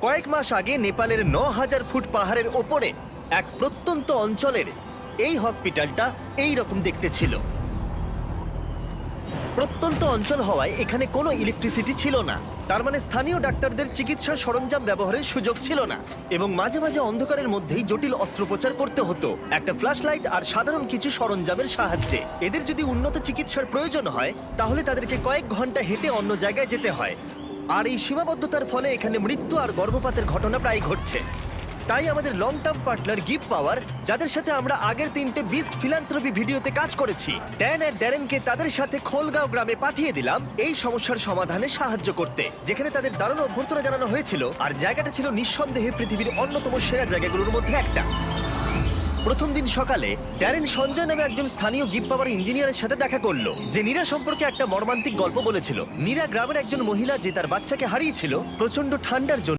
কয়েক মাস আগে নেপালের ৯,০০০ ফুট পাহাড়ের ওপরে এক প্রত্যন্ত অঞ্চলের এই হসপিটালটা এই রকম দেখতে ছিল। প্রত্যন্ত অঞ্চল হওয়ায় এখানে কোনো ইলেকট্রিসিটি ছিল না, তার মানে স্থানীয় ডাক্তারদের চিকিৎসার সরঞ্জাম ব্যবহারের সুযোগ ছিল না, এবং মাঝে মাঝে অন্ধকারের মধ্যেই জটিল অস্ত্রোপচার করতে হতো একটা ফ্ল্যাশ লাইট আর সাধারণ কিছু সরঞ্জামের সাহায্যে। এদের যদি উন্নত চিকিৎসার প্রয়োজন হয় তাহলে তাদেরকে কয়েক ঘন্টা হেঁটে অন্য জায়গায় যেতে হয়, আর এই সীমাবদ্ধতার ফলে এখানে মৃত্যু আর গর্ভপাতের ঘটনা প্রায় ঘটছে। তাই আমাদের লং টার্ম পার্টনার গিভ পাওয়ার, যাদের সাথে আমরা আগের 3টে বিস্ট ফিলান্থ্রপি ভিডিওতে কাজ করেছি, ড্যান আর ড্যারেনকে তাদের সাথে খোলগাঁও গ্রামে পাঠিয়ে দিলাম এই সমস্যার সমাধানে সাহায্য করতে, যেখানে তাদের দারুণ অভ্যর্থনা জানানো হয়েছিল, আর জায়গাটা ছিল নিঃসন্দেহে পৃথিবীর অন্যতম সেরা জায়গাগুলোর মধ্যে একটা। প্রথম দিন সকালে ড্যারেন সঞ্জয় নামে একজন স্থানীয় গিভ পাওয়ার ইঞ্জিনিয়ারের সাথে দেখা করলো, যে নীরা সম্পর্কে একটা মর্মান্তিক গল্প বলেছিল। নীরা গ্রামের একজন মহিলা যে তার বাচ্চাকে হারিয়েছিল প্রচন্ড ঠান্ডার জন্য।